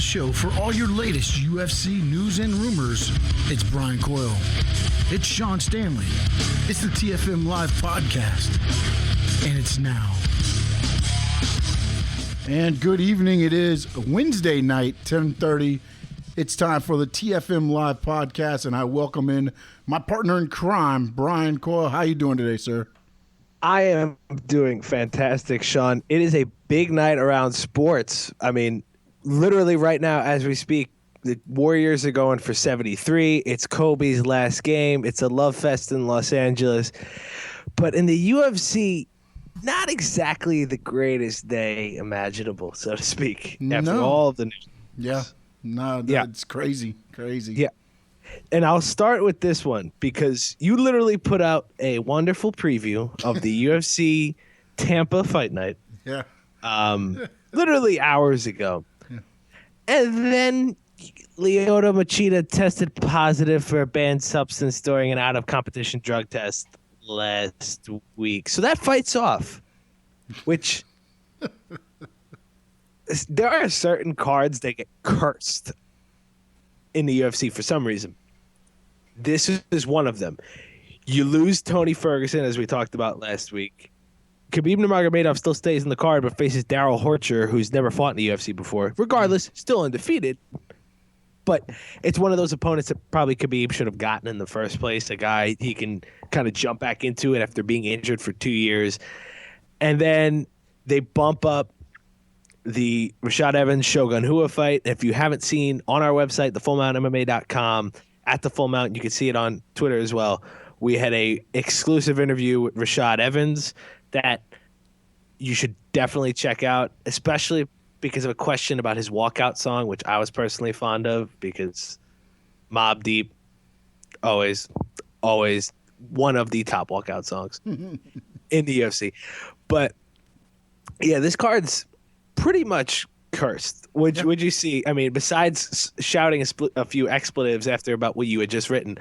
show for all your latest UFC news and rumors. It's Brian Coyle. It's Sean Stanley. It's the TFM Live Podcast. And it's now. And good evening. It is Wednesday night, 10:30. It's time for the TFM Live Podcast, and I welcome in my partner in crime, Brian Coyle. How you doing today, sir? I am doing fantastic, Sean. It is a big night around sports. I mean, literally right now as we speak, the Warriors are going for 73. It's Kobe's last game. It's a love fest in Los Angeles. But in the UFC, not exactly the greatest day imaginable, so to speak, after all of the news. Yeah. No, yeah. It's crazy. Yeah. And I'll start with this one because you literally put out a wonderful preview of the UFC Tampa Fight Night. Yeah. Literally hours ago. Yeah. And then Lyoto Machida tested positive for a banned substance during an out-of-competition drug test last week. So that fight's off, which there are certain cards that get cursed in the UFC for some reason. This is one of them. You lose Tony Ferguson, as we talked about last week. Khabib Nurmagomedov still stays in the card, but faces Darrell Horcher, who's never fought in the UFC before. Regardless, still undefeated. But it's one of those opponents that probably Khabib should have gotten in the first place. A guy he can kind of jump back into it after being injured for 2 years. And then they bump up the Rashad Evans Shogun Rua fight. If you haven't seen on our website, thefullmountmma.com, at the Full Mount, you can see it on Twitter as well. We had a exclusive interview with Rashad Evans that you should definitely check out, especially because of a question about his walkout song, which I was personally fond of because Mobb Deep, always one of the top walkout songs in the UFC. But yeah, this card's pretty much cursed. Would you see? I mean, besides shouting a few expletives after about what you had just written,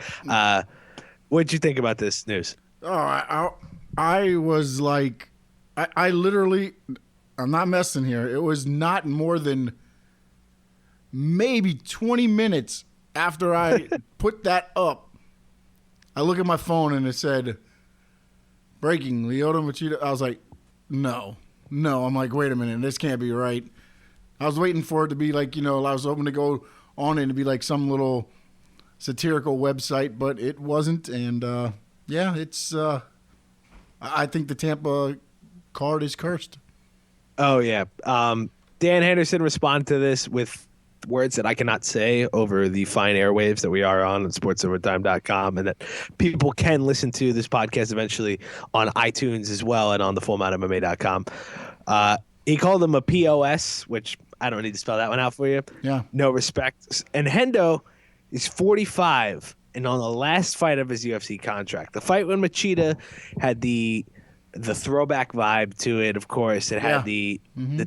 what'd you think about this news? Oh, I was like, I literally, I'm not messing here. It was not more than maybe 20 minutes after I put that up. I look at my phone and it said, breaking, Lyoto Machida. I was like, no. I'm like, wait a minute, this can't be right. I was waiting for it to be like, I was hoping to go on and to be like some little satirical website, but it wasn't. And it's. I think the Tampa card is cursed. Oh yeah. Dan Henderson responded to this with words that I cannot say over the fine airwaves that we are on sportsovertime.com, and that people can listen to this podcast eventually on iTunes as well and on thefullmountmma.com. He called him a POS, which I don't need to spell that one out for you. Yeah. No respect. And Hendo is 45 and on the last fight of his UFC contract. The fight when Machida had the throwback vibe to it, of course. It had the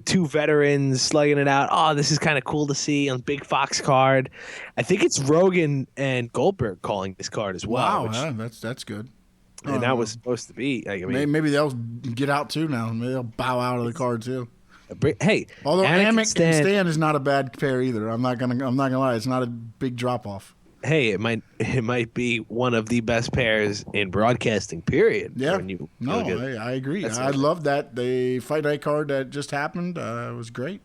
two veterans slugging it out. Oh, this is kind of cool to see on Big Fox card. I think it's Rogan and Goldberg calling this card as well. Wow, that's good. And that was supposed to be. I mean, maybe they'll get out too now. Maybe they'll bow out of the card too. Hey, although Amick and Stan is not a bad pair either. I'm not gonna lie. It's not a big drop off. Hey, it might be one of the best pairs in broadcasting. Period. Yeah. I agree. I love that the fight night card that just happened. It was great.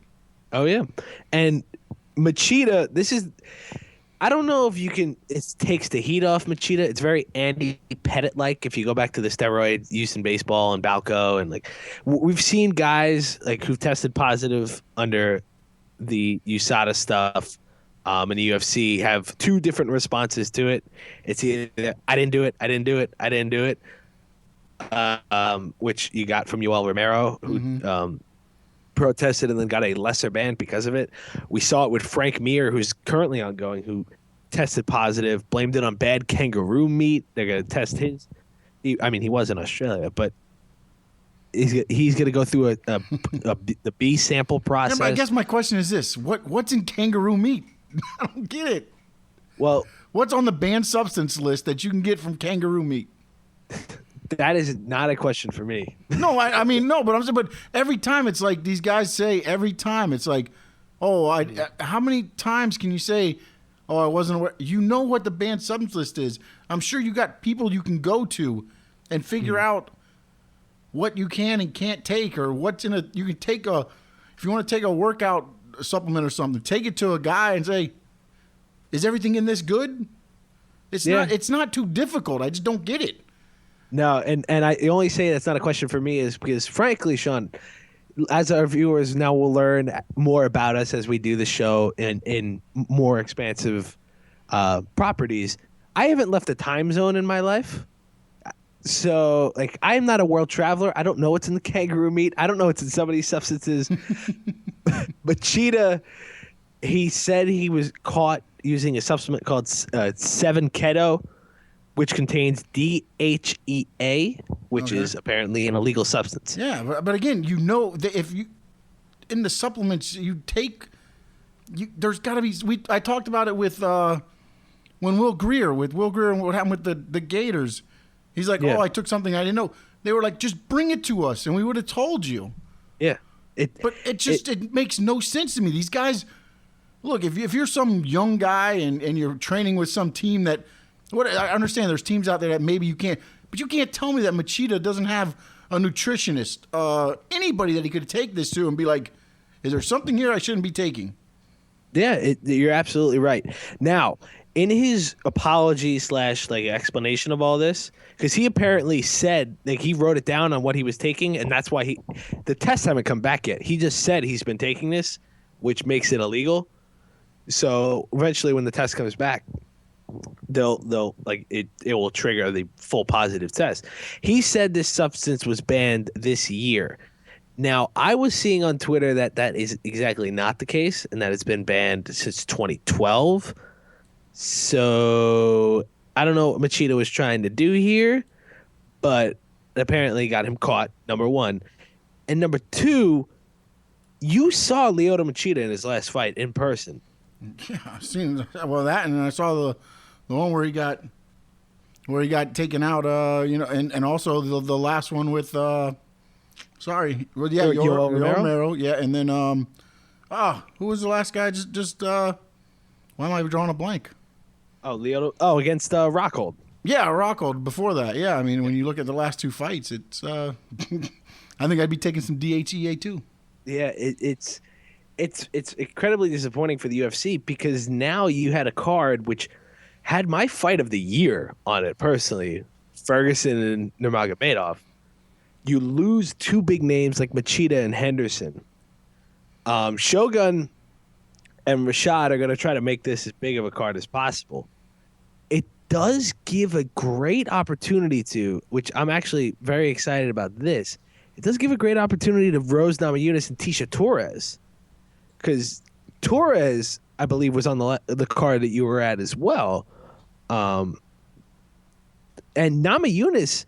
Oh yeah, and Machida. This is. I don't know if you can. It takes the heat off Machida. It's very Andy Pettit-like. If you go back to the steroid use in baseball and Balco, and like we've seen guys like who've tested positive under the USADA stuff in the UFC have two different responses to it. It's either I didn't do it, I didn't do it, I didn't do it, which you got from Yoel Romero, who protested and then got a lesser ban because of it. We saw it with Frank Mir, who's currently ongoing, who tested positive, blamed it on bad kangaroo meat. They're going to test his. He was in Australia, but he's going to go through the B sample process. Yeah, I guess my question is this: what's in kangaroo meat? I don't get it. Well, what's on the banned substance list that you can get from kangaroo meat? That is not a question for me. No, I mean, no, but I'm saying, but every time it's like these guys say, every time it's like, Oh, how many times can you say, "Oh, I wasn't aware"? You know what the banned substance list is. I'm sure you got people you can go to and figure out what you can and can't take, or what's in a. You can take if you want to take a workout supplement or something, take it to a guy and say, "Is everything in this good?" It's not too difficult. I just don't get it. No, and I only say that's not a question for me is because, frankly, Sean, as our viewers now will learn more about us as we do the show in more expansive properties. I haven't left a time zone in my life. So, like, I am not a world traveler. I don't know what's in the kangaroo meat. I don't know what's in some of these substances. But Cheetah, he said he was caught using a supplement called 7-Keto, which contains DHEA, which is apparently an illegal substance. Yeah, but again, you know that if you in the supplements you take, there's got to be. I talked about it with when Will Greer and what happened with the Gators. He's like, "Oh, I took something I didn't know." They were like, "Just bring it to us, and we would have told you." Yeah, but it makes no sense to me. These guys, look, if you're some young guy and you're training with some team that. I understand there's teams out there that maybe you can't, but you can't tell me that Machida doesn't have a nutritionist, anybody that he could take this to and be like, is there something here I shouldn't be taking? Yeah, you're absolutely right. Now, in his apology / like explanation of all this, because he apparently said, like, he wrote it down on what he was taking, and that's why the tests haven't come back yet. He just said he's been taking this, which makes it illegal. So eventually when the test comes back, they'll like it will trigger the full positive test. He said this substance was banned this year. Now, I was seeing on Twitter that is exactly not the case, and that it's been banned since 2012. So I don't know what Machida was trying to do here, but apparently got him caught, number one. And number two, you saw Lyoto Machida in his last fight in person. Yeah, I've seen that, and I saw the one where he got taken out. And also the last one with Yoel Romero. Yeah, and then who was the last guy? Just why am I drawing a blank? Oh, Lyoto. Oh, against Rockhold. Yeah, Rockhold. Before that, yeah. I mean, when you look at the last two fights, it's I think I'd be taking some DHEA too. Yeah, it's incredibly disappointing for the UFC because now you had a card which had my fight of the year on it personally, Ferguson and Nurmagomedov. You lose two big names like Machida and Henderson. Shogun and Rashad are going to try to make this as big of a card as possible. It does give a great opportunity to, which I'm actually very excited about this, it does give a great opportunity to Rose Namajunas and Tisha Torres. Because Torres, I believe, was on the card that you were at as well. And Namajunas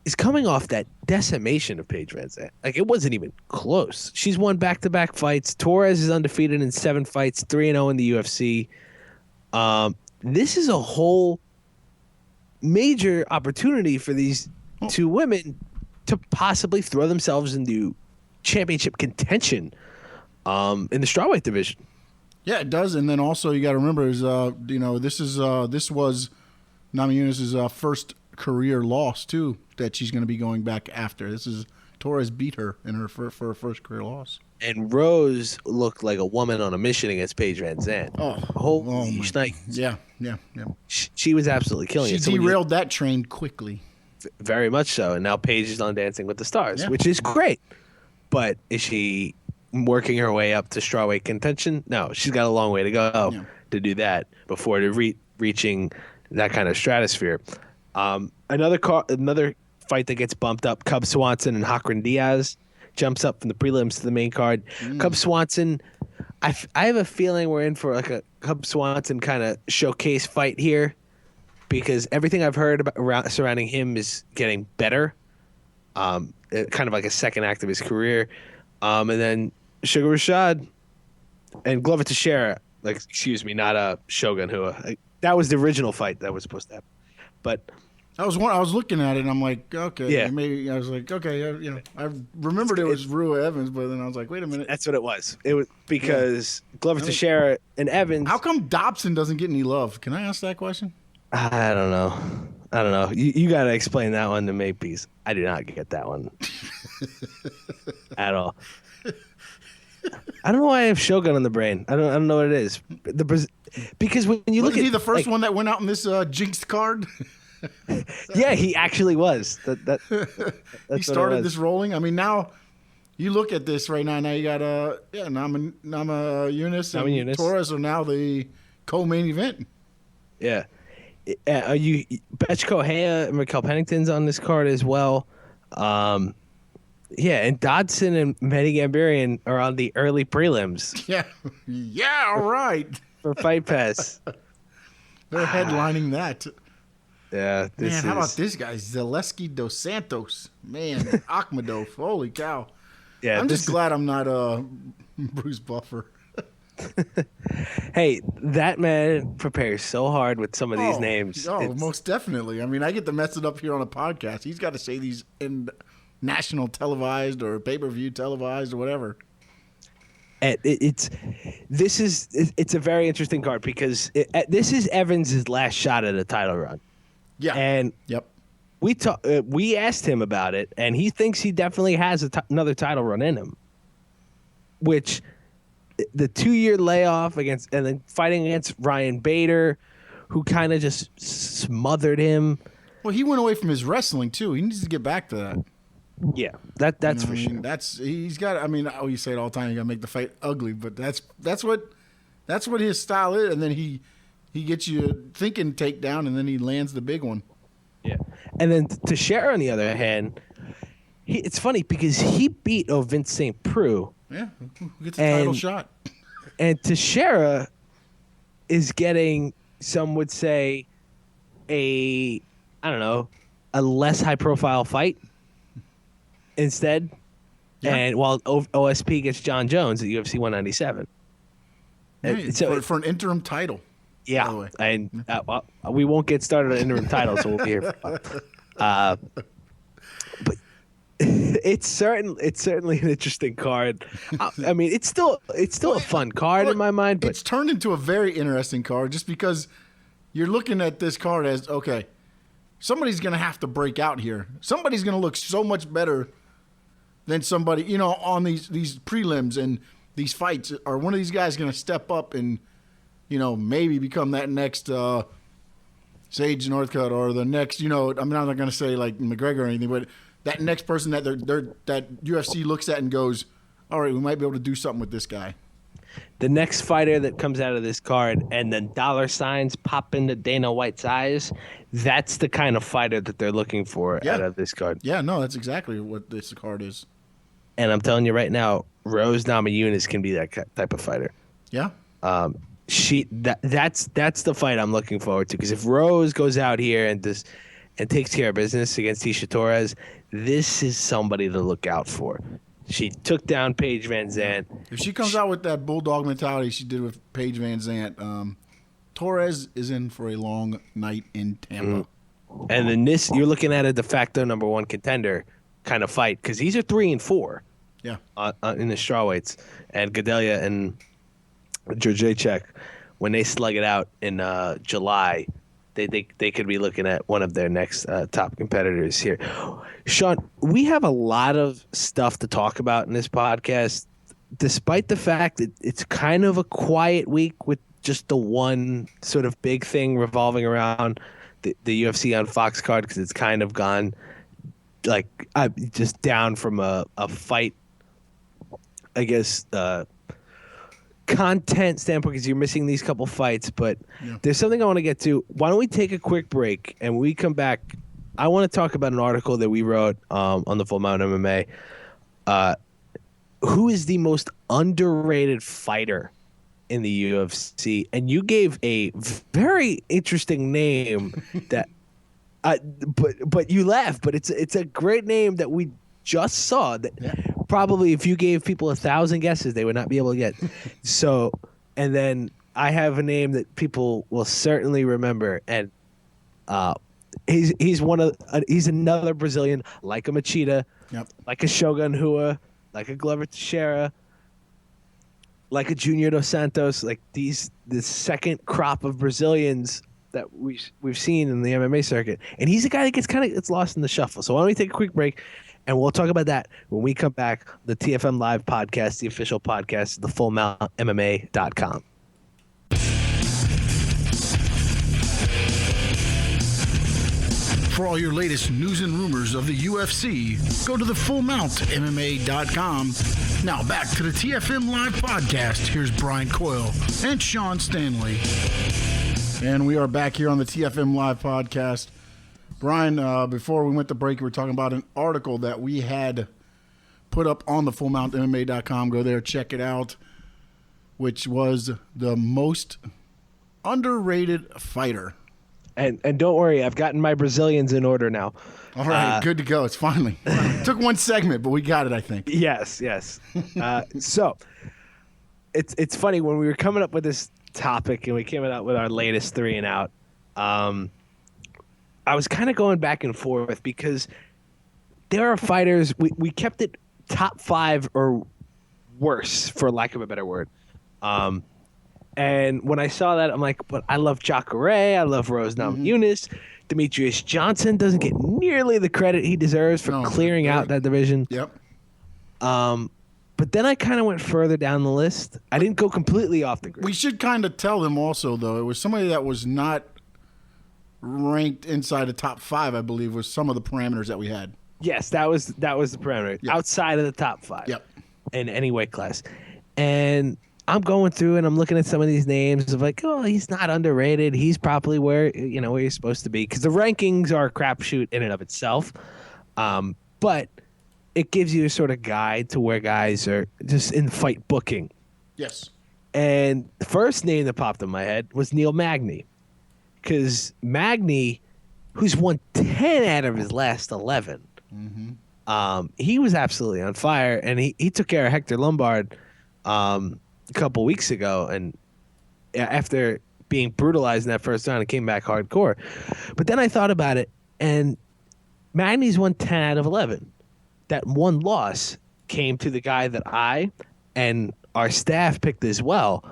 is coming off that decimation of Paige VanZant. Like, it wasn't even close. She's won back-to-back fights. Torres is undefeated in 7 fights, 3-0 in the UFC. This is a whole major opportunity for these two women to possibly throw themselves into championship contention in the strawweight division. Yeah, it does. And then also you got to remember is this was Namajunas' first career loss too that she's going to be going back after. This is Torres beat her in her for her first career loss. And Rose looked like a woman on a mission against Paige VanZant. Holy shit. Yeah. She was absolutely killing it. She derailed that train quickly. Very much so. And now Paige is on Dancing with the Stars, which is great. But is she working her way up to strawweight contention? No, she's got a long way to go to do that before reaching that kind of stratosphere. Another fight that gets bumped up, Cub Swanson and Hakron Diaz jumps up from the prelims to the main card. Cub Swanson, I have a feeling we're in for like a Cub Swanson kind of showcase fight here because everything I've heard about surrounding him is getting better. Kind of like a second act of his career. And then Sugar Rashad and Glover Teixeira, not Shogun, who that was the original fight that was supposed to happen. But I was looking at it and I'm like, okay, Yeah. maybe I was like, okay, I remembered it was Rua Evans, but then I was like, wait a minute. That's what it was. It was because Glover Teixeira and Evans. How come Dobson doesn't get any love? Can I ask that question? I don't know. You got to explain that one to me, please. I do not get that one at all. I don't know why I have Shogun on the brain. I don't know what it is. Because when you look at he the first one that went out in this jinxed card? Yeah, he actually was. That's he started this rolling. I mean, now you look at this right now. Now you got Nama Yunus and Torres are now the co-main event. Yeah. Are you Betchko Hea and Raquel Pennington's on this card as well? Yeah, and Dodson and Mehdi Gambarian are on the early prelims. Yeah, all right. For Fight Pass. They're headlining that. Yeah, how about this guy, Zaleski dos Santos? Man, Akhmadov, holy cow! Yeah, I'm just glad I'm not Bruce Buffer. Hey, that man prepares so hard with some of these names. Oh, most definitely. I mean, I get to mess it up here on a podcast. He's got to say these in national televised or pay-per-view televised or whatever. And it's a very interesting card because this is Evans' last shot at a title run. Yeah. And we asked him about it, and he thinks he definitely has another title run in him. Which the 2-year layoff and then fighting against Ryan Bader, who kind of just smothered him. Well, he went away from his wrestling too. He needs to get back to that. Yeah, that's for sure. He's got. I mean, you say it all the time. You got to make the fight ugly, but that's what his style is. And then he gets you thinking takedown, and then he lands the big one. Yeah, and then Teixeira on the other hand, it's funny because he beat Vince St. Preux. Yeah, who gets a title shot. And Teixeira is getting, some would say, a less high profile fight instead. Yeah. And while OSP gets John Jones at UFC 197. Yeah, so for an interim title. Yeah, and we won't get started on interim titles, so we'll be here. But it's certainly an interesting card. I mean, it's still a fun card in my mind. But it's turned into a very interesting card just because you're looking at this card as, okay, somebody's going to have to break out here. Somebody's going to look so much better than somebody, on these prelims and these fights. Are one of these guys going to step up and, maybe become that next Sage Northcutt or the next, I'm not going to say like McGregor or anything, but that next person that that UFC looks at and goes, all right, we might be able to do something with this guy. The next fighter that comes out of this card and then dollar signs pop into Dana White's eyes, that's the kind of fighter that they're looking for out of this card. Yeah, no, that's exactly what this card is. And I'm telling you right now, Rose Namajunas can be that type of fighter. Yeah. That's the fight I'm looking forward to, because if Rose goes out here and takes care of business against Tisha Torres, this is somebody to look out for. She took down Paige Van Zandt. If she comes out with that bulldog mentality she did with Paige Van Zandt, Torres is in for a long night in Tampa. And then you're looking at a de facto number one contender kind of fight, because these are 3 and 4. Yeah. In the strawweights, and Gadelia and Georgievich, when they slug it out in July, they could be looking at one of their next top competitors here. Sean, we have a lot of stuff to talk about in this podcast, despite the fact that it's kind of a quiet week with just the one sort of big thing revolving around the UFC on Fox card, because it's kind of gone just down from a fight, I guess, content standpoint, because you're missing these couple fights. But there's something I want to get to. Why don't we take a quick break, and when we come back, I want to talk about an article that we wrote on the Full Mount MMA. Who is the most underrated fighter in the UFC? And you gave a very interesting name that but you laugh, but it's a great name that we just saw that probably if you gave people 1,000 guesses, they would not be able to get. So, and then I have a name that people will certainly remember, and he's another Brazilian, like a Machida, like a Shogun Rua, like a Glover Teixeira, like a Junior Dos Santos, like the second crop of Brazilians that we've seen in the MMA circuit. And he's a guy that gets lost in the shuffle. So why don't we take a quick break, and we'll talk about that when we come back. The TFM Live podcast, the official podcast, thefullmountmma.com. For all your latest news and rumors of the UFC, go to thefullmountmma.com. Now back to the TFM Live podcast. Here's Brian Coyle and Sean Stanley. And we are back here on the TFM Live podcast. Brian, before we went to break, we were talking about an article that we had put up on thefullmountmma.com. Go there, check it out, which was the most underrated fighter. And don't worry, I've gotten my Brazilians in order now. All right, good to go. It's finally. Took one segment, but we got it, I think. Yes. So it's funny, when we were coming up with this topic and we came out with our latest 3 and out, I was kind of going back and forth because there are fighters, we kept it top 5 or worse, for lack of a better word. And when I saw that, I'm like, but I love Jacare, I love Rose Namajunas. Demetrius Johnson doesn't get nearly the credit he deserves for clearing out that division. Yep. But then I kind of went further down the list. I didn't go completely off the grid. We should kind of tell them also, though, it was somebody that was not ranked inside the top 5, I believe, was some of the parameters that we had. Yes, that was the parameter. Yep. Outside of the top 5. Yep. In any weight class. And I'm going through and I'm looking at some of these names of like, oh, he's not underrated. He's probably where he's supposed to be, because the rankings are a crapshoot in and of itself. But it gives you a sort of guide to where guys are just in fight booking. Yes. And the first name that popped in my head was Neil Magny, because Magny, who's won 10 out of his last 11, he was absolutely on fire, and he took care of Hector Lombard a couple weeks ago, and after being brutalized in that first round, it came back hardcore. But then I thought about it, and Magny's won 10 out of 11. That one loss came to the guy that I and our staff picked as well,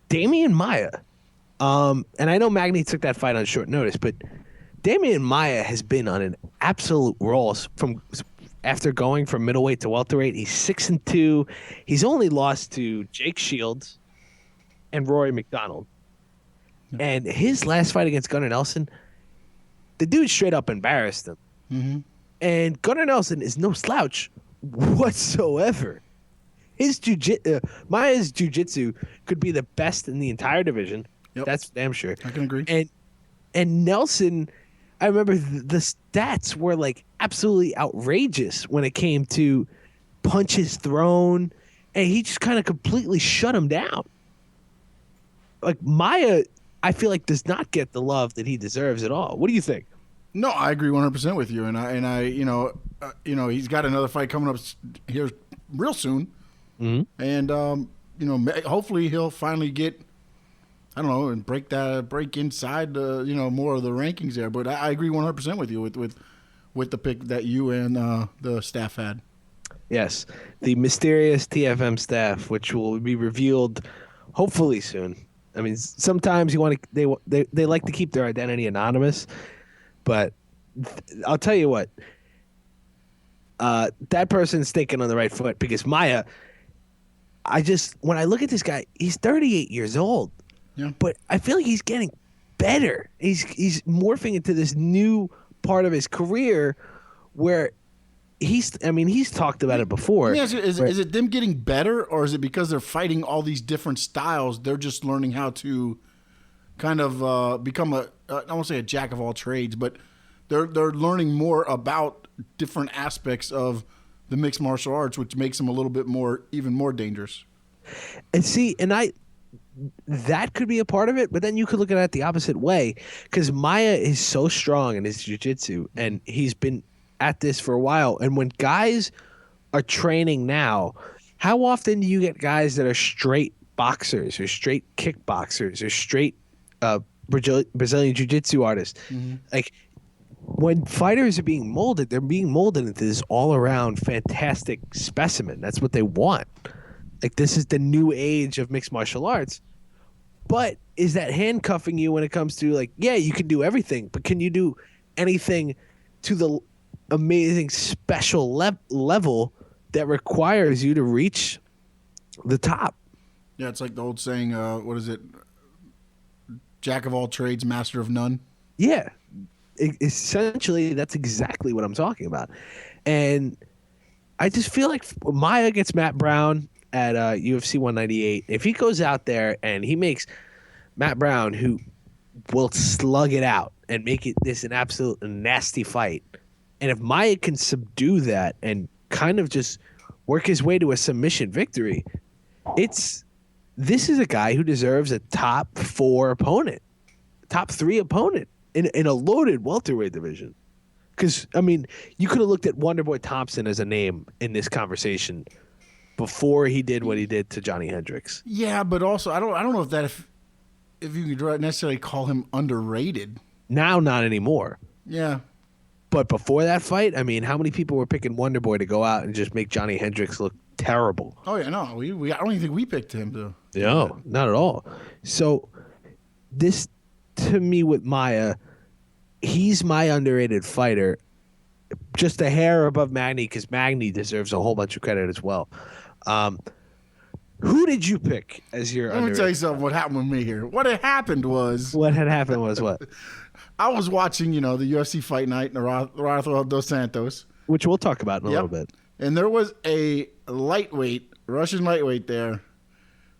Damian Maia. And I know Magny took that fight on short notice, but Damian Maia has been on an absolute roll from after going from middleweight to welterweight. He's 6-2. He's only lost to Jake Shields and Rory McDonald. And his last fight against Gunnar Nelson, the dude straight up embarrassed him. And Gunnar Nelson is no slouch whatsoever. His Maia's jiu-jitsu could be the best in the entire division. Yep. That's damn sure. I can agree. And Nelson, I remember the stats were like absolutely outrageous when it came to punches thrown, and he just kind of completely shut him down. Like Maia, I feel like does not get the love that he deserves at all. What do you think? No, I agree 100% with you, and I he's got another fight coming up here real soon, and hopefully he'll finally get, I don't know, and break inside the more of the rankings there. But I agree 100% with you with the pick that you and the staff had. Yes, the mysterious TFM staff, which will be revealed hopefully soon. I mean, sometimes they like to keep their identity anonymous. But I'll tell you what, that person's thinking on the right foot, because Maia, when I look at this guy, he's 38 years old, but I feel like he's getting better. He's morphing into this new part of his career where he's talked about it before. Let me ask you, is it them getting better, or is it because they're fighting all these different styles, they're just learning how to kind of become I won't say a jack of all trades, but they're learning more about different aspects of the mixed martial arts, which makes them a little bit even more dangerous. And see, that could be a part of it, but then you could look at it the opposite way, because Maia is so strong in his jiu-jitsu, and he's been at this for a while. And when guys are training now, how often do you get guys that are straight boxers or straight kickboxers or straight Brazilian jiu-jitsu artist. Mm-hmm. Like, when fighters are being molded, they're being molded into this all-around fantastic specimen. That's what they want. Like, this is the new age of mixed martial arts. But is that handcuffing you when it comes to, like, yeah, you can do everything, but can you do anything to the amazing special level that requires you to reach the top? Yeah, it's like the old saying, what is it? Jack of all trades, master of none. Yeah. Essentially, that's exactly what I'm talking about. And I just feel like Maia gets Matt Brown at UFC 198. If he goes out there and he makes Matt Brown, who will slug it out and make it this an absolute nasty fight, and if Maia can subdue that and kind of just work his way to a submission victory, this is a guy who deserves a top 4 opponent, top 3 opponent in a loaded welterweight division. Because, I mean, you could have looked at Wonderboy Thompson as a name in this conversation before he did what he did to Johnny Hendricks. Yeah, but also I don't know if you could necessarily call him underrated. Now, not anymore. Yeah. But before that fight, I mean, how many people were picking Wonderboy to go out and just make Johnny Hendricks look terrible? Oh yeah, no, I don't even think we picked him to. No, not at all. So this, to me, with Maia, he's my underrated fighter, just a hair above Magny, because Magny deserves a whole bunch of credit as well. Who did you pick as your Let me tell you something. What happened with me here? What had happened was what I was watching, the UFC Fight Night in Rafael dos Santos, which we'll talk about in a little bit. And there was a Russian lightweight there,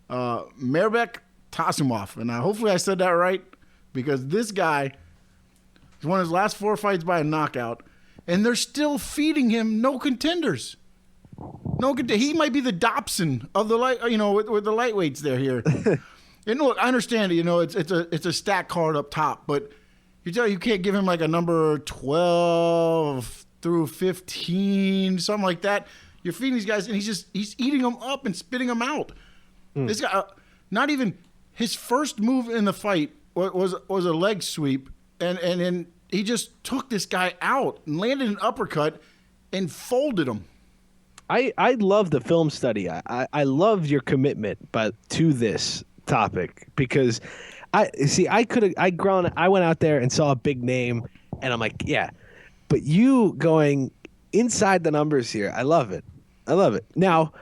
Merbek Tasumov, and hopefully I said that right, because this guy won his last 4 fights by a knockout, and they're still feeding him no contenders. He might be the Dobson of the with the lightweights there here. And look, I understand it. It's a stack card up top, but you can't give him like a number 12 through 15, something like that. You're feeding these guys, and he's eating them up and spitting them out. This guy, not even his first move in the fight was a leg sweep, and then he just took this guy out and landed an uppercut and folded him. I love the film study. I love your commitment, to this topic, because I went out there and saw a big name, and I'm like, yeah, but you going inside the numbers here, I love it. Now,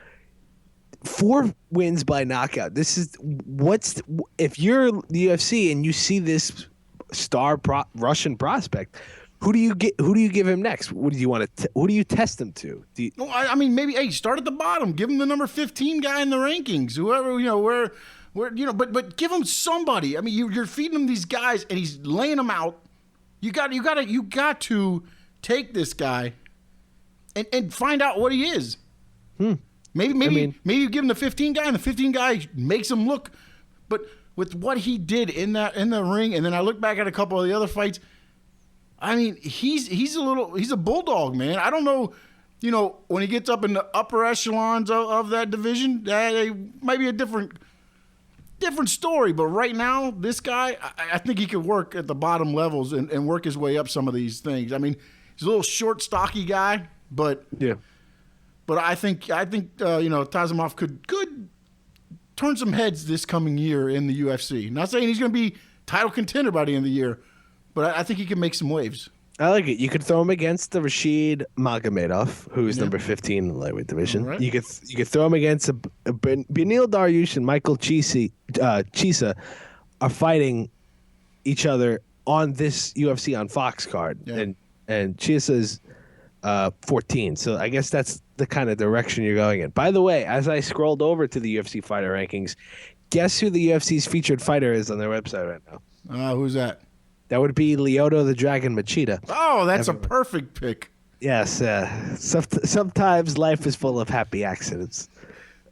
4 wins by knockout. If you're the UFC and you see this star Russian prospect, who do you give him next? Who do you test him to? I mean, maybe start at the bottom. Give him the number 15 guy in the rankings. Whoever but give him somebody. I mean, you're feeding him these guys, and he's laying them out. You got to take this guy and find out what he is. Maybe you give him the 15 guy, and the 15 guy makes him look. But with what he did in the ring, and then I look back at a couple of the other fights. I mean, he's a bulldog, man. I don't know, when he gets up in the upper echelons of that division, that might be a different story. But right now, this guy, I think he could work at the bottom levels and work his way up some of these things. I mean, he's a little short, stocky guy, but yeah. But I think Tasumov could turn some heads this coming year in the UFC. Not saying he's going to be title contender by the end of the year, but I think he can make some waves. I like it. You could throw him against the Rashid Magomedov, who's number 15 in the lightweight division. Right. You could throw him against Beneil Dariush and Michael Chisa are fighting each other on this UFC on Fox card, and Chisa's 14. So I guess that's the kind of direction you're going in. By the way, as I scrolled over to the UFC fighter rankings, guess who the UFC's featured fighter is on their website right now? Who's that? That would be Lyoto the Dragon Machida. Oh, that's a perfect pick. Yes. Sometimes life is full of happy accidents.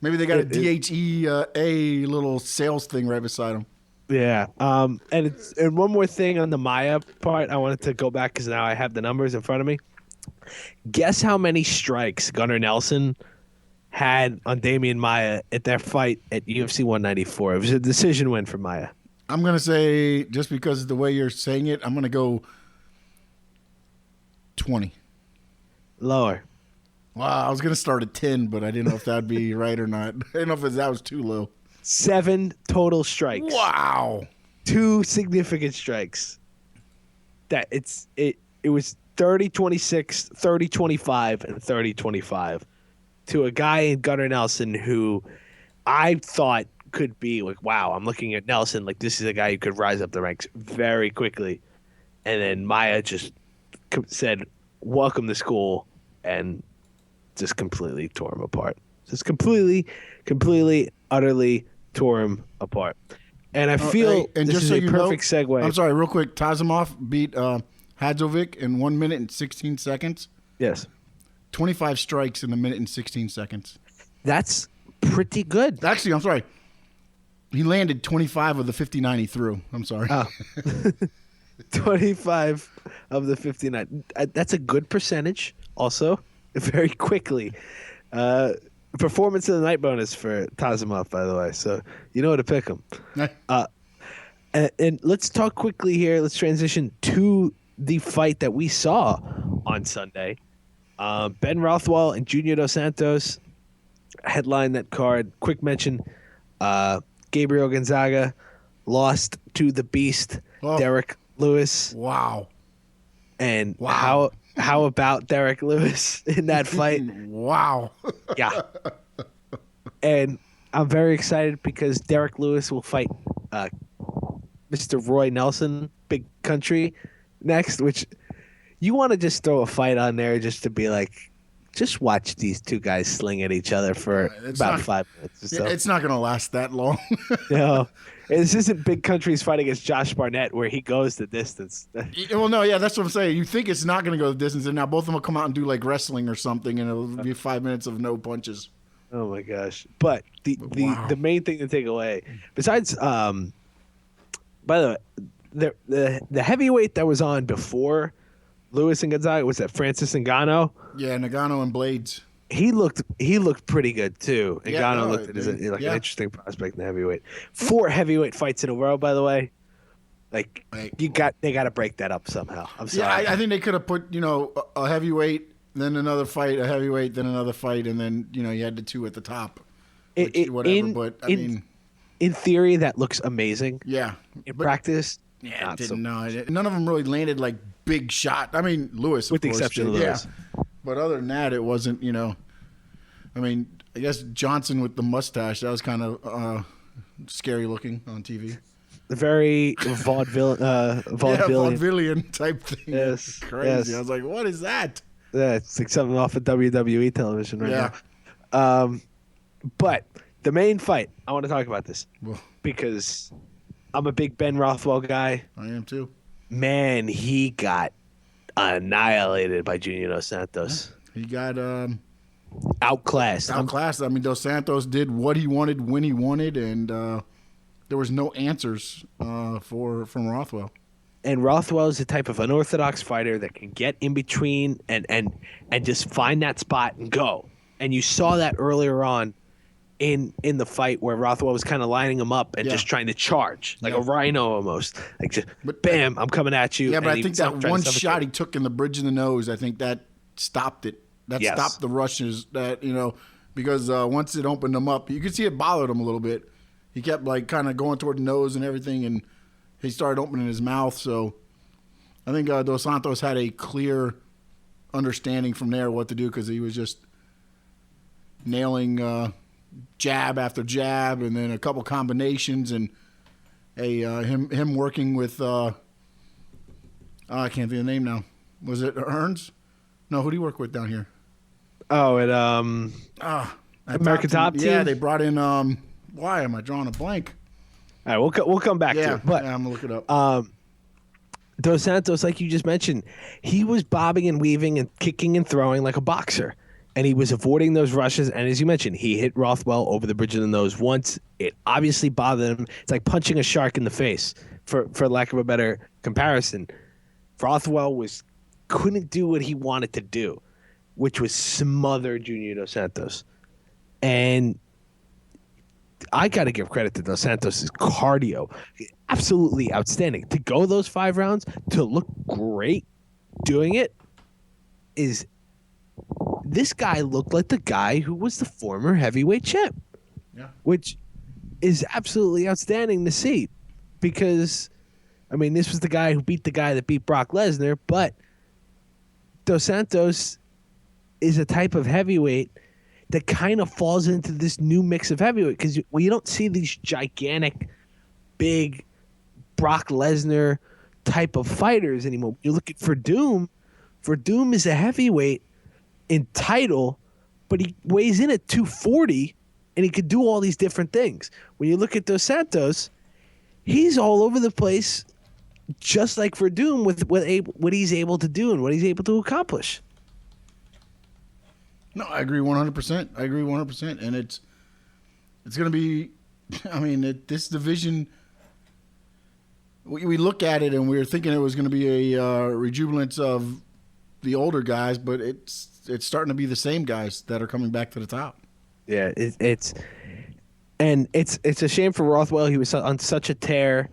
Maybe they got a DHEA little sales thing right beside them. Yeah. And one more thing on the Maia part, I wanted to go back because now I have the numbers in front of me. Guess how many strikes Gunnar Nelson had on Damian Maia at their fight at UFC 194? It was a decision win for Maia. I'm going to say, just because of the way you're saying it, I'm going to go 20. Lower. Wow, I was going to start at 10, but I didn't know if that'd be right or not. I didn't know if that was too low. 7 total strikes. Wow. 2 significant strikes. It was 30-26, 30-25, and 30-25 to a guy in Gunnar Nelson who I thought could be like, wow, I'm looking at Nelson like this is a guy who could rise up the ranks very quickly. And then Maia just said, welcome to school, and just completely tore him apart. Just completely, utterly tore him apart. And I feel and this just is so a you perfect know, segue. I'm sorry, real quick. Tazimov beat Hadzovic in 1 minute and 16 seconds. Yes. 25 strikes in a minute and 16 seconds. That's pretty good. Actually, I'm sorry. He landed 25 of the 59 he threw. I'm sorry. 25 of the 59. That's a good percentage also, very quickly. Performance of the night bonus for Tazimov, by the way. So you know to pick him. And let's talk quickly here. Let's transition to the fight that we saw on Sunday. Ben Rothwell and Junior Dos Santos headline that card. Quick mention, Gabriel Gonzaga lost to the Beast, Derek Lewis. Wow. And how about Derek Lewis in that fight? Wow. Yeah. And I'm very excited because Derek Lewis will fight Mr. Roy Nelson, Big Country, next, which you want to just throw a fight on there just to be like, just watch these two guys sling at each other for about 5 minutes or so. It's not going to last that long. No. This isn't Big Country's fight against Josh Barnett where he goes the distance. Well, no, yeah, that's what I'm saying. You think it's not going to go the distance, and now both of them will come out and do like wrestling or something, and it'll be 5 minutes of no punches. Oh my gosh! But the main thing to take away, besides, by the way, the heavyweight that was on before Lewis and Gonzaga was that Francis Ngannou. Yeah, Ngannou and Blades. He looked pretty good too. Ngannou looked at an interesting prospect in the heavyweight. 4 heavyweight fights in a row, by the way. Like they got to break that up somehow. I'm sorry. Yeah, I think they could have put a heavyweight, then another fight, a heavyweight, then another fight, and then you had the 2 at the top. Whatever, in theory, that looks amazing. Yeah. In practice, yeah, none of them really landed like big shot. I mean, Lewis, with the exception of Lewis. Yeah. But other than that, it wasn't. I mean, I guess Johnson with the mustache, that was kind of scary looking on TV. The very vaudevillian type thing. Yes, crazy. Yes. I was like, what is that? Yeah, it's like something off of WWE television right now. But the main fight, I want to talk about this because I'm a big Ben Rothwell guy. I am too. Man, he got annihilated by Junior Dos Santos. He got outclassed. I mean, Dos Santos did what he wanted when he wanted, and there was no answers from Rothwell. And Rothwell is the type of unorthodox fighter that can get in between and just find that spot and go. And you saw that earlier on in the fight where Rothwell was kind of lining him up and just trying to charge like a rhino almost. Like just bam, I'm coming at you. Yeah, but I think that one shot he took in the bridge of the nose, I think that stopped it. That stopped the rushes because once it opened him up, you could see it bothered him a little bit. He kept like kind of going toward the nose and everything, and he started opening his mouth. So I think Dos Santos had a clear understanding from there what to do because he was just nailing jab after jab and then a couple combinations and him working with I can't think of the name now. Was it Earns? No, who do you work with down here? Oh, at American Top Team. Yeah, they brought in why am I drawing a blank? All right, we'll come back to it. But I'm gonna look it up. Dos Santos, like you just mentioned, he was bobbing and weaving and kicking and throwing like a boxer. And he was avoiding those rushes. And as you mentioned, he hit Rothwell over the bridge of the nose once. It obviously bothered him. It's like punching a shark in the face, for lack of a better comparison. Rothwell couldn't do what he wanted to do, which was smother Junior Dos Santos. And I got to give credit to Dos Santos' cardio. Absolutely outstanding. To go those 5 rounds, to look great doing it, is this guy looked like the guy who was the former heavyweight champ. Yeah. Which is absolutely outstanding to see, because, I mean, this was the guy who beat the guy that beat Brock Lesnar, but Dos Santos is a type of heavyweight that kind of falls into this new mix of heavyweight, because you don't see these gigantic, big Brock Lesnar type of fighters anymore. You look at Verdum is a heavyweight in title, but he weighs in at 240, and he could do all these different things. When you look at Dos Santos, he's all over the place, just like Verdum, with what he's able to do and what he's able to accomplish. No, I agree 100%. And it's going to be, I mean, this division, we look at it and we were thinking it was going to be a rejubilance of the older guys, but it's starting to be the same guys that are coming back to the top. Yeah, it's a shame for Rothwell. He was on such a tear,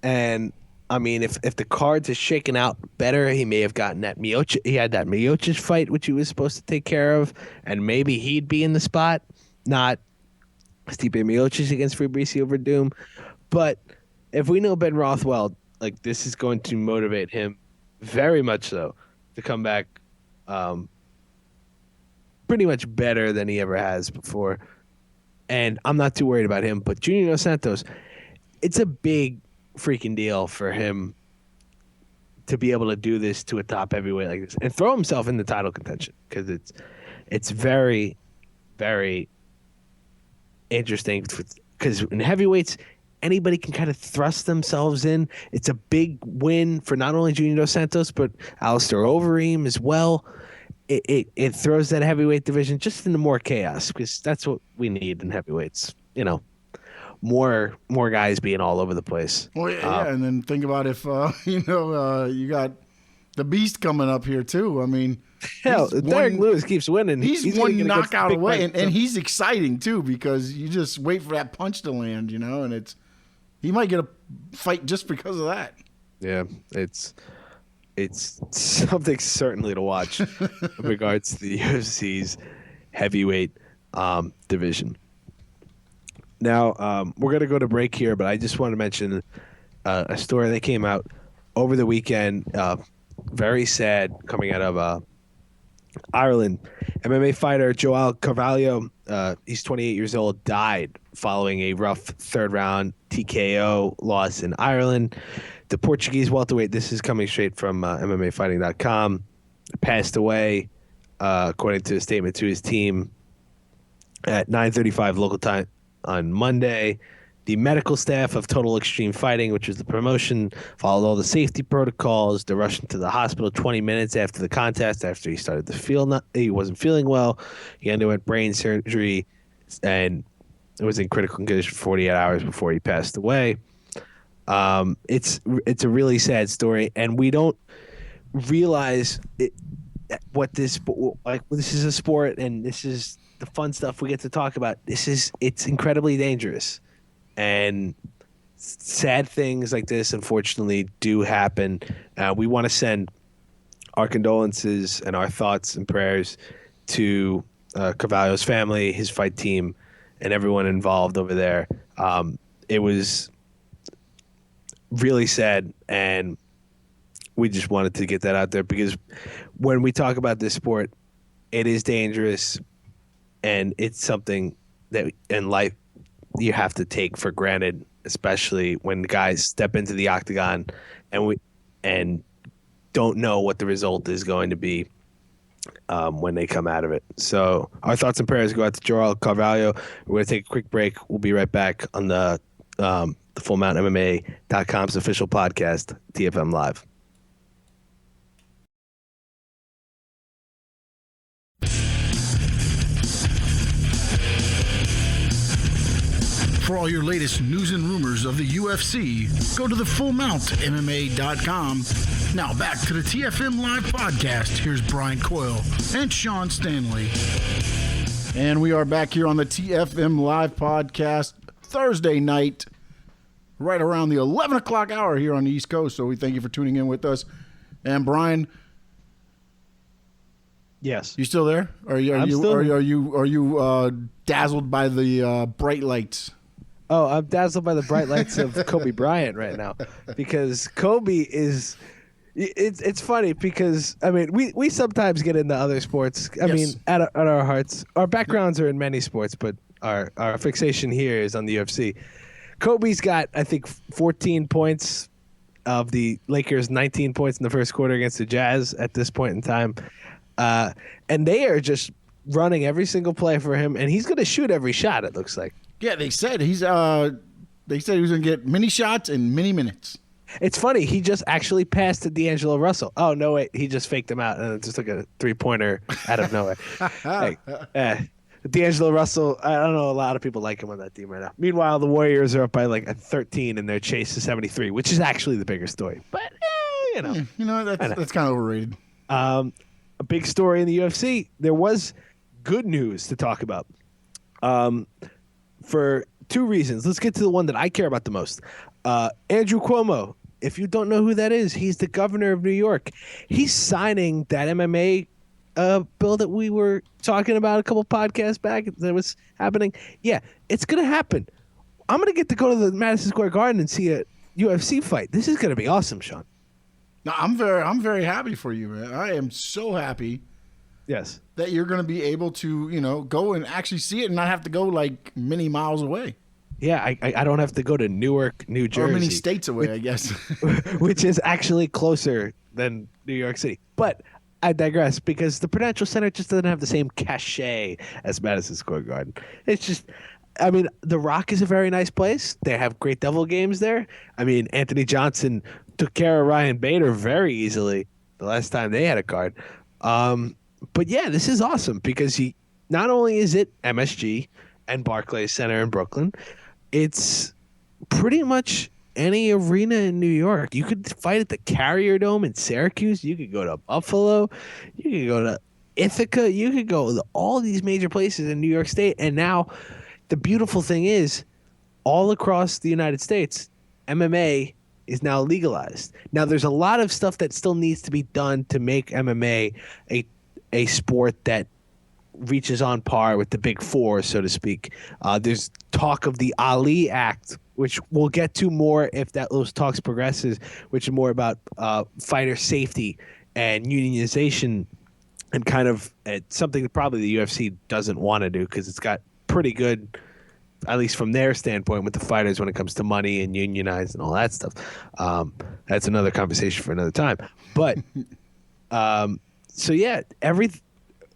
and I mean, if the cards are shaken out better, he may have gotten that Miocic. He had that Miocic fight, which he was supposed to take care of, and maybe he'd be in the spot, not Stipe Miocic against Fabricio Verdum. But if we know Ben Rothwell, like, this is going to motivate him very much so to come back pretty much better than he ever has before. And I'm not too worried about him. But Junior Dos Santos, it's a big freaking deal for him to be able to do this to a top heavyweight like this and throw himself in the title contention, because it's very, very interesting, because in heavyweights, anybody can kind of thrust themselves in. It's a big win for not only Junior Dos Santos, but Alistair Overeem as well. It throws that heavyweight division just into more chaos, because that's what we need in heavyweights. You know, more guys being all over the place. Well, yeah, and then think about if you got the Beast coming up here too. I mean, hell, Derek Lewis keeps winning. He's one knockout away, and he's exciting too, because you just wait for that punch to land, and he might get a fight just because of that. Yeah, it's something certainly to watch in regards to the UFC's heavyweight division. Now, we're going to go to break here, but I just want to mention a story that came out over the weekend. Very sad, coming out of Ireland. MMA fighter João Carvalho, he's 28 years old, died following a rough third-round TKO loss in Ireland. The Portuguese welterweight, this is coming straight from MMAfighting.com, passed away, according to a statement to his team, at 9:35 local time on Monday. The medical staff of Total Extreme Fighting, which was the promotion, followed all the safety protocols. They rushed him to the hospital 20 minutes after the contest, after he started to feel he wasn't feeling well. He underwent brain surgery and was in critical condition for 48 hours before he passed away. It's a really sad story, and we don't realize this is a sport, and this is the fun stuff we get to talk about. It's incredibly dangerous, and sad things like this, unfortunately, do happen. We want to send our condolences and our thoughts and prayers to Carvalho's family, his fight team, and everyone involved over there. It was really sad, and we just wanted to get that out there, because when we talk about this sport, it is dangerous, and it's something that in life you have to take for granted, especially when guys step into the octagon and don't know what the result is going to be when they come out of it. So our thoughts and prayers go out to João Carvalho. We're going to take a quick break. We'll be right back on the FullMountMMA.com's official podcast, TFM Live. For all your latest news and rumors of the UFC, go to the FullMountMMA.com. Now back to the TFM Live podcast. Here's Brian Coyle and Sean Stanley. And we are back here on the TFM Live Podcast Thursday night, right around the 11 o'clock hour here on the East Coast. So we thank you for tuning in with us. And Brian, yes, you still there? Are you dazzled by the bright lights? Oh, I'm dazzled by the bright lights of Kobe Bryant right now, because Kobe is. It's funny because I mean we sometimes get into other sports. I mean at our hearts, our backgrounds are in many sports, but our fixation here is on the UFC. Kobe's got, I think, 14 points of the Lakers' 19 points in the first quarter against the Jazz at this point in time, and they are just running every single play for him, and he's going to shoot every shot. It looks like. Yeah, they said he was going to get many shots in many minutes. It's funny. He just actually passed to D'Angelo Russell. Oh, no, wait. He just faked him out and just took a three-pointer out of nowhere. D'Angelo Russell, I don't know. A lot of people like him on that team right now. Meanwhile, the Warriors are up by like a 13 in their chase to 73, which is actually the bigger story. But, that's kind of overrated. A big story in the UFC. There was good news to talk about for two reasons. Let's get to the one that I care about the most. Andrew Cuomo. If you don't know who that is, he's the governor of New York. He's signing that MMA bill that we were talking about a couple podcasts back that was happening. Yeah, it's going to happen. I'm going to get to go to the Madison Square Garden and see a UFC fight. This is going to be awesome, Sean. No, I'm very happy for you, man. I am so happy. Yes. That you're going to be able to, go and actually see it and not have to go like many miles away. Yeah, I don't have to go to Newark, New Jersey. Or many states away, I guess. Which is actually closer than New York City. But I digress, because the Prudential Center just doesn't have the same cachet as Madison Square Garden. It's just, I mean, The Rock is a very nice place. They have great devil games there. I mean, Anthony Johnson took care of Ryan Bader very easily the last time they had a card. But yeah, this is awesome because not only is it MSG and Barclays Center in Brooklyn, it's pretty much any arena in New York. You could fight at the Carrier Dome in Syracuse. You could go to Buffalo. You could go to Ithaca. You could go to all these major places in New York State. And now the beautiful thing is, all across the United States, MMA is now legalized. Now, there's a lot of stuff that still needs to be done to make MMA a sport that reaches on par with the big four, so to speak. There's talk of the Ali Act, which we'll get to more if those talks progresses, which is more about fighter safety and unionization, and kind of something that probably the UFC doesn't want to do because it's got pretty good, at least from their standpoint, with the fighters when it comes to money and unionize and all that stuff. That's another conversation for another time. But so yeah,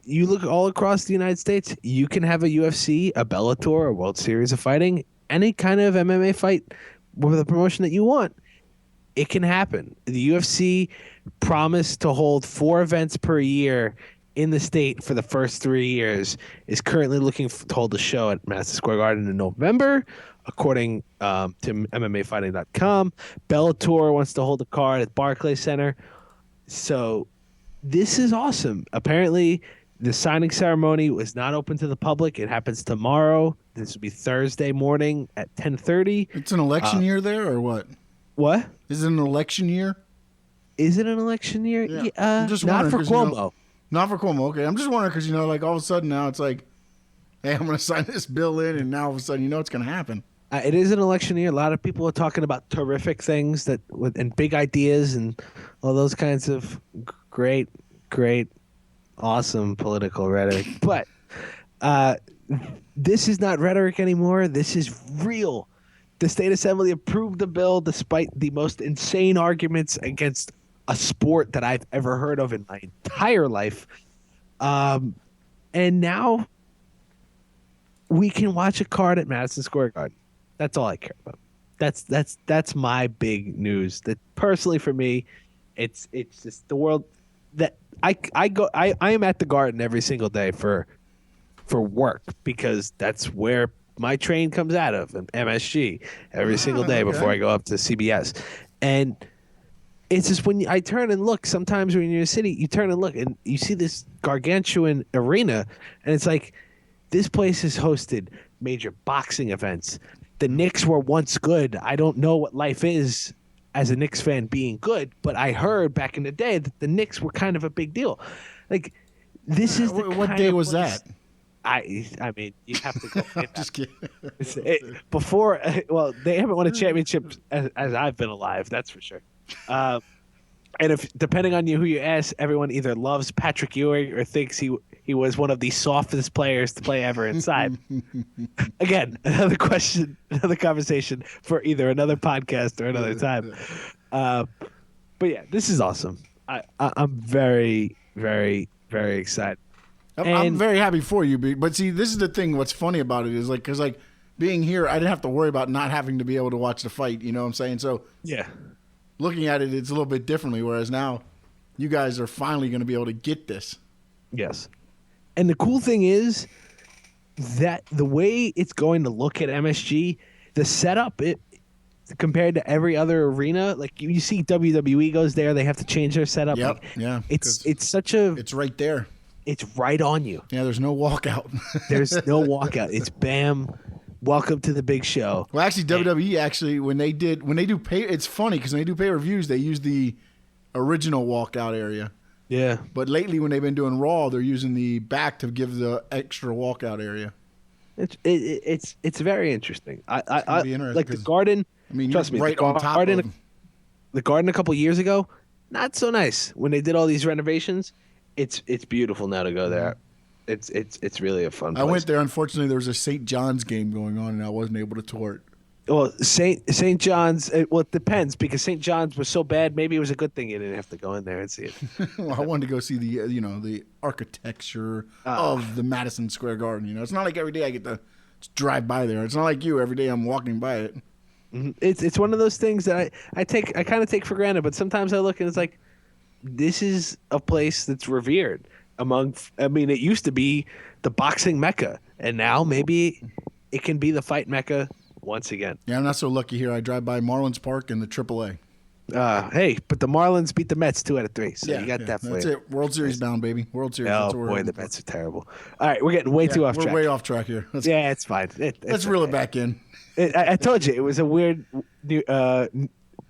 you look all across the United States, you can have a UFC, a Bellator, a World Series of Fighting, any kind of MMA fight with a promotion that you want. It can happen. The UFC promised to hold 4 events per year in the state for the first 3 years, is currently looking to hold a show at Madison Square Garden in November, according to MMAfighting.com. Bellator wants to hold a card at Barclays Center. So this is awesome. Apparently, the signing ceremony was not open to the public. It happens tomorrow. This will be Thursday morning at 10:30. It's an election year there, or what? What? Is it an election year? Is it an election year? Yeah. I'm just not for Cuomo. Not for Cuomo. Okay, I'm just wondering because like all of a sudden now it's like, hey, I'm going to sign this bill in, and now all of a sudden it's going to happen. It is an election year. A lot of people are talking about terrific things and big ideas and all those kinds of great, awesome political rhetoric. But this is not rhetoric anymore. This is real. The state assembly approved the bill despite the most insane arguments against a sport that I've ever heard of in my entire life. And now we can watch a card at Madison Square Garden. That's all I care about. That's my big news. That personally for me, it's just the world that I am at the Garden every single day for work because that's where my train comes out of, MSG, every single day before I go up to CBS. And it's just when I turn and look, sometimes when you're in a city, you turn and look and you see this gargantuan arena and it's like, This place has hosted major boxing events. The Knicks were once good. I don't know what life is as a Knicks fan being good, but I heard back in the day that the Knicks were kind of a big deal. Like, this is the what day was place, that? I mean, you have to go. Just kidding. Before, well, they haven't won a championship as I've been alive. That's for sure. And if depending on who you ask, everyone either loves Patrick Ewing or thinks he was one of the softest players to play ever inside. Again, another conversation for either another podcast or another time. But yeah, this is awesome. I'm very, very, very excited. I'm very happy for you, but see, this is the thing. What's funny about it is because being here, I didn't have to worry about not having to be able to watch the fight. You know what I'm saying? So yeah. Looking at it, it's a little bit differently, whereas now you guys are finally going to be able to get this. Yes. And the cool thing is that the way it's going to look at MSG, the setup, compared to every other arena, like you see WWE goes there, they have to change their setup. Yep, like, yeah. It's right there. It's right on you. Yeah, there's no walkout. There's no walkout. It's bam. Welcome to the big show. Well, actually, WWE when they do pay, it's funny because when they do pay-per-views, they use the original walkout area. Yeah. But lately, when they've been doing Raw, they're using the back to give the extra walkout area. It's very interesting. I interesting like the Garden. I mean, trust me, right on top of the Garden a couple years ago. Not so nice when they did all these renovations. It's beautiful now to go there. It's really a fun place. I went there. Unfortunately, there was a St. John's game going on, and I wasn't able to tour it. Well, St. John's. Well, it depends because St. John's was so bad. Maybe it was a good thing you didn't have to go in there and see it. Well, I wanted to go see the architecture of the Madison Square Garden. It's not like every day I get to drive by there. It's not like you. Every day I'm walking by it. It's one of those things that I kind of take for granted, but sometimes I look and it's like, this is a place that's revered. It used to be the boxing mecca, and now maybe it can be the fight mecca once again. Yeah, I'm not so lucky here. I drive by Marlins Park and the AAA. Hey, but the Marlins beat the Mets 2 out of 3, so you got that for That's it. World Series bound, baby. World Series. Oh, boy, the Mets are terrible. All right, we're getting way too off track. We're way off track here. It's fine. Let's reel it back in. I told you, it was a weird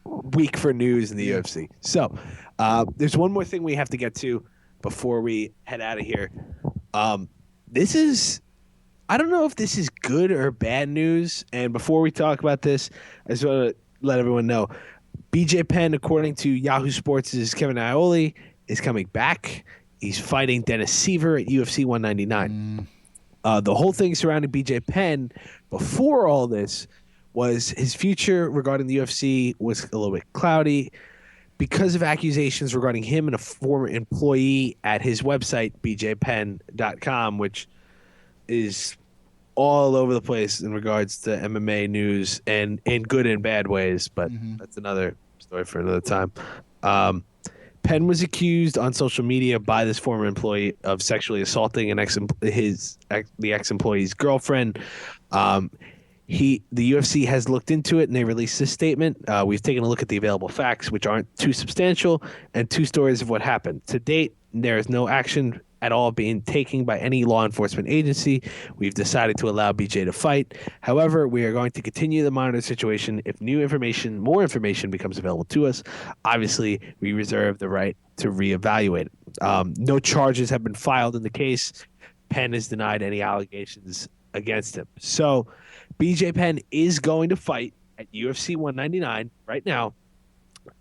week for news in the UFC. So there's one more thing we have to get to before we head out of here. I don't know if this is good or bad news. And before we talk about this, I just want to let everyone know, BJ Penn, according to Yahoo Sports' Kevin Iole, is coming back. He's fighting Dennis Seaver at UFC 199. The whole thing surrounding BJ Penn before all this was his future regarding the UFC was a little bit cloudy because of accusations regarding him and a former employee at his website, bjpenn.com, which is all over the place in regards to MMA news and in good and bad ways, but that's another story for another time. Penn was accused on social media by this former employee of sexually assaulting the ex-employee's girlfriend. The UFC has looked into it and they released this statement. We've taken a look at the available facts, which aren't too substantial, and 2 stories of what happened. To date, there is no action at all being taken by any law enforcement agency. We've decided to allow BJ to fight. However, we are going to continue to monitor the situation. If more information becomes available to us, obviously we reserve the right to reevaluate it. No charges have been filed in the case. Penn has denied any allegations against him. So BJ Penn is going to fight at UFC 199 right now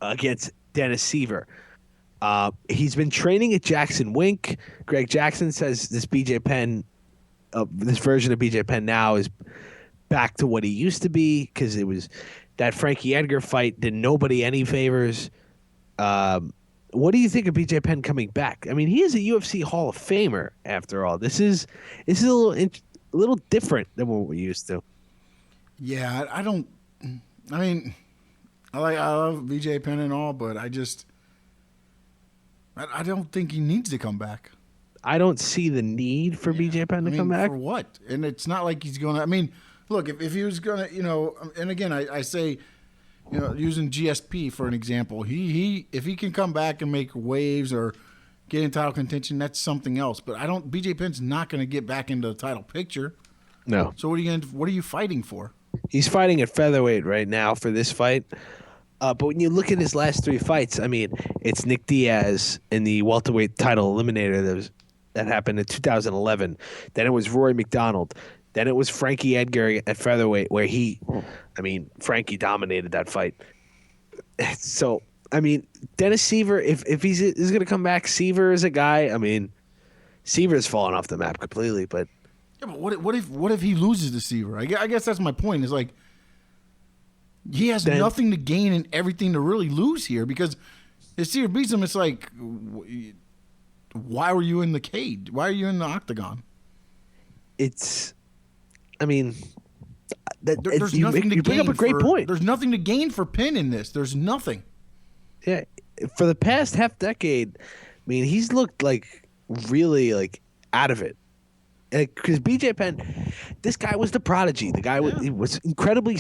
against Dennis Seaver. He's been training at Jackson Wink. Greg Jackson says this BJ Penn, this version of BJ Penn now is back to what he used to be because it was that Frankie Edgar fight did nobody any favors. What do you think of BJ Penn coming back? I mean, he is a UFC Hall of Famer after all. This is a little different than what we're used to. Yeah, I love BJ Penn and all, but I don't think he needs to come back. I don't see the need for BJ Penn to come back. For what? And it's not like he's going to. Look, if he was going to, and again, I say, using GSP for an example, if he can come back and make waves or, get in title contention, that's something else. But BJ Penn's not going to get back into the title picture. No. So what are you fighting for? He's fighting at featherweight right now for this fight. But when you look at his last 3 fights, I mean, it's Nick Diaz in the welterweight title eliminator that happened in 2011. Then it was Rory McDonald. Then it was Frankie Edgar at featherweight, where Frankie dominated that fight. So, I mean, Dennis Seaver, if he's going to come back, Seaver is a guy. I mean, Seaver's fallen off the map completely. But yeah, but what if he loses to Seaver? I guess that's my point. Is like he has nothing to gain and everything to really lose here, because if Seaver beats him, it's like, why were you in the cage? Why are you in the octagon? There's nothing to gain. You bring up a great point. There's nothing to gain for Penn in this. There's nothing. Yeah, for the past half decade, I mean, he's looked like really like out of it. Because BJ Penn, this guy was the prodigy. The guy he was incredibly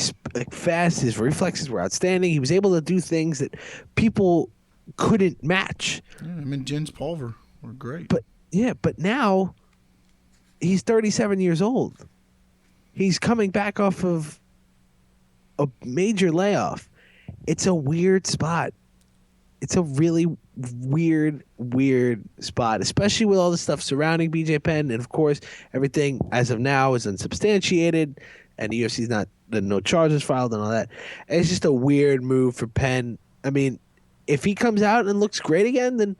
fast. His reflexes were outstanding. He was able to do things that people couldn't match. Yeah, Jens Pulver were great. But now he's 37 years old. He's coming back off of a major layoff. It's a weird spot. It's a really weird spot, especially with all the stuff surrounding BJ Penn. And, of course, everything as of now is unsubstantiated, and the UFC's no charges filed and all that. And it's just a weird move for Penn. I mean, if he comes out and looks great again, then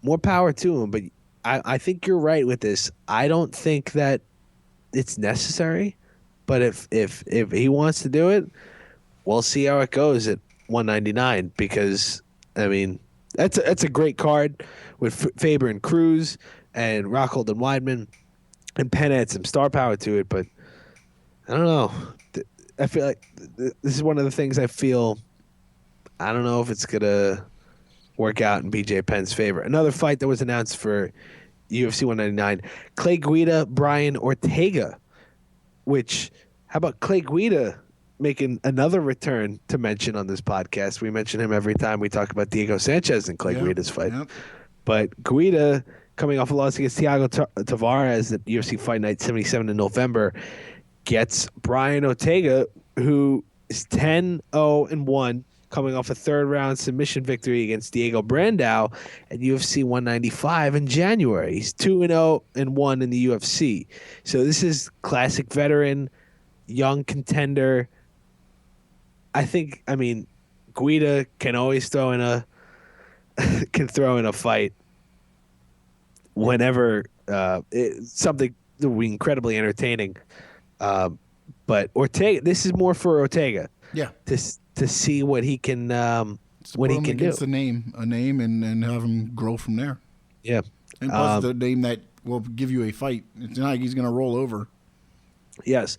more power to him. But I think you're right with this. I don't think that it's necessary. But if he wants to do it, we'll see how it goes at 199, because, I mean, that's a great card with Faber and Cruz and Rockhold and Weidman, and Penn had some star power to it. But I don't know. I feel like this is one of the things I don't know if it's going to work out in BJ Penn's favor. Another fight that was announced for UFC 199, Clay Guida, Brian Ortega. Which, how about Clay Guida making another return to mention on this podcast? We mention him every time we talk about Diego Sanchez and Clay Guida's fight. Yep. But Guida, coming off a loss against Thiago Tavares at UFC Fight Night 77 in November, gets Brian Ortega, who is 10-0-1, coming off a third-round submission victory against Diego Brandao at UFC 195 in January. He's 2-0-1 in the UFC. So this is classic veteran, young contender. I mean, Guida can always throw in a fight whenever something that will be incredibly entertaining. But Ortega, this is more for Ortega. Yeah. To see what he can do. A name and have him grow from there. Yeah. And plus the name that will give you a fight. It's not like he's going to roll over. Yes.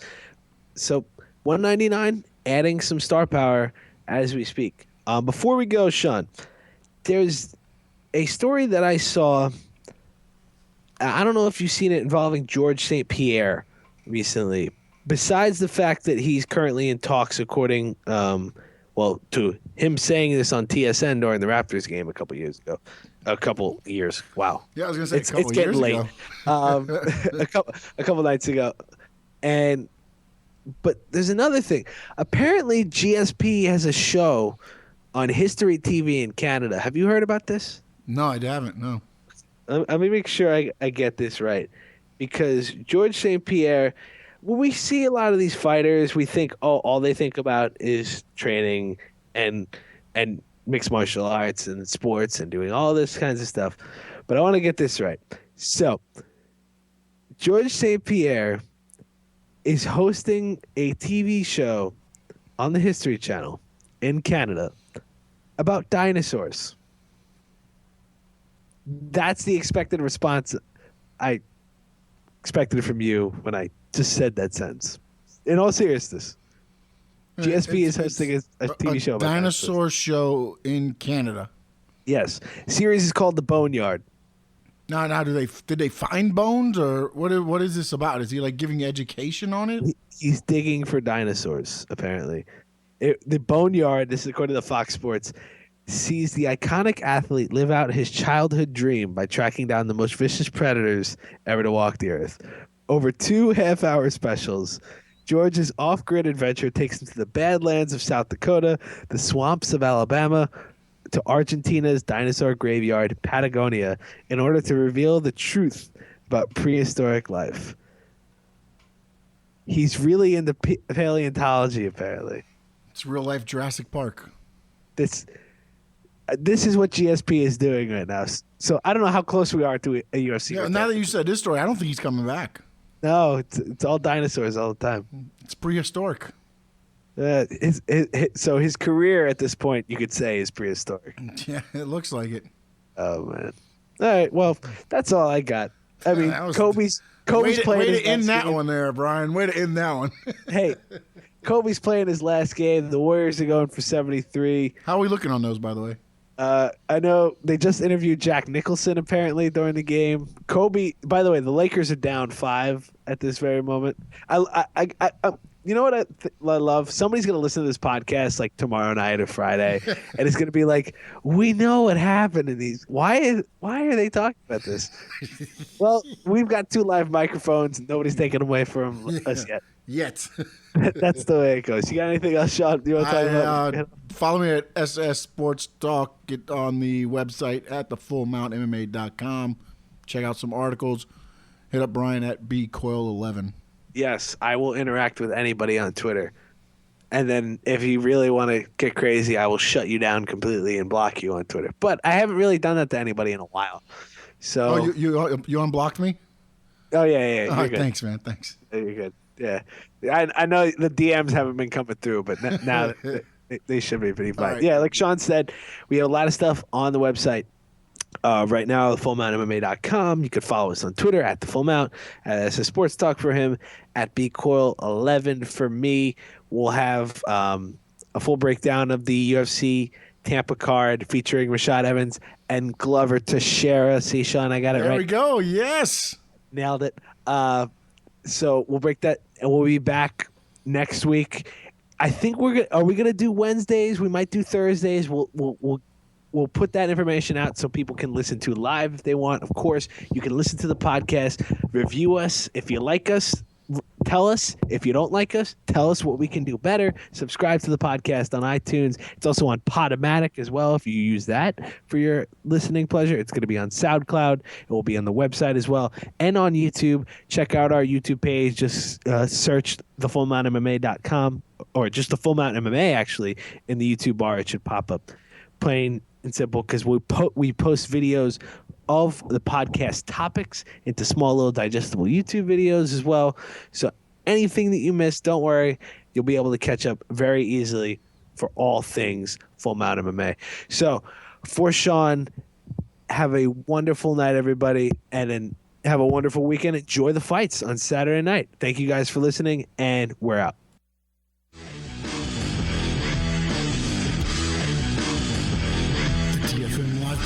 So 199, adding some star power as we speak. Before we go, Sean, there's a story that I saw. I don't know if you've seen it, involving Georges St-Pierre recently. Besides the fact that he's currently in talks, according to him saying this on TSN during the Raptors game a couple years. Wow. Yeah, I was gonna say it's getting late. A couple nights ago, but there's another thing. Apparently, GSP has a show on History TV in Canada. Have you heard about this? No, I haven't. No. Let me make sure I get this right, because Georges St-Pierre. When we see a lot of these fighters, we think, all they think about is training and mixed martial arts and sports and doing all this kinds of stuff. But I want to get this right. So, Georges St-Pierre is hosting a TV show on the History Channel in Canada about dinosaurs. That's the expected response. I expected it from you when I just said that sentence. In all seriousness, GSP is hosting a TV show about dinosaur show in Canada. Yes, series is called The Boneyard. Now, did they find bones, or what is this about? Is he like giving education on it? He's digging for dinosaurs. Apparently, the Boneyard. This is according to Fox Sports. sees the iconic athlete live out his childhood dream by tracking down the most vicious predators ever to walk the earth. Over 2 half-hour specials, George's off-grid adventure takes him to the Badlands of South Dakota, the swamps of Alabama, to Argentina's dinosaur graveyard, Patagonia, in order to reveal the truth about prehistoric life. He's really into paleontology, apparently. It's real-life Jurassic Park. This is what GSP is doing right now. So I don't know how close we are to a UFC. Yeah, now that you said this story, I don't think he's coming back. No, it's all dinosaurs all the time. It's prehistoric. So his career at this point, you could say, is prehistoric. Yeah, it looks like it. Oh man! All right, well, that's all I got. I mean, Kobe's playing. Way to his end last that game. one there, Brian. Way to end that one. Hey, Kobe's playing his last game. The Warriors are going for 73. How are we looking on those, by the way? I know they just interviewed Jack Nicholson apparently during the game. Kobe, by the way, the Lakers are down 5 at this very moment. You know what I love? Somebody's going to listen to this podcast like tomorrow night or Friday, and it's going to be like, we know what happened in these. Why are they talking about this? Well, we've got 2 live microphones, and nobody's taken away from us yet. That's the way it goes. You got anything else, Sean? You want to talk about? Follow me at SS Sports Talk. Get on the website at thefullmountmma.com. Check out some articles. Hit up Brian at bcoyle11. Yes, I will interact with anybody on Twitter. And then if you really want to get crazy, I will shut you down completely and block you on Twitter. But I haven't really done that to anybody in a while. So you unblocked me? Oh, yeah. All right, good. thanks, man. Thanks. You're good. Yeah. I know the DMs haven't been coming through, but now they should be pretty fine. Right. Yeah, like Sean said, we have a lot of stuff on the website. Right now, thefullmountmma.com. You can follow us on Twitter at thefullmount, at SS Sports Talk for him, at bcoyle11 for me. We'll have a full breakdown of the UFC Tampa card featuring Rashad Evans and Glover Teixeira. See, Sean, I got it right. There we go. Yes. Nailed it. So we'll break that, and we'll be back next week. I think are we gonna do Wednesdays? We might do Thursdays. We'll put that information out so people can listen to live if they want. Of course, you can listen to the podcast, review us. If you like us, tell us. If you don't like us, tell us what we can do better. Subscribe to the podcast on iTunes. It's also on Podomatic as well if you use that for your listening pleasure. It's going to be on SoundCloud. It will be on the website as well and on YouTube. Check out our YouTube page. Just search thefullmountmma.com or just the Full Mount MMA, actually, in the YouTube bar. It should pop up. Plain and simple, because we post videos of the podcast topics into small little digestible YouTube videos as well. So anything that you missed, don't worry. You'll be able to catch up very easily for all things Full Mount MMA. So for Sean, have a wonderful night, everybody, and then have a wonderful weekend. Enjoy the fights on Saturday night. Thank you guys for listening, and we're out.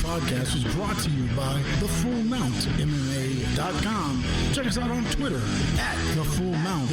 Podcast is brought to you by thefullmountmma.com. Check us out on Twitter at thefullmount.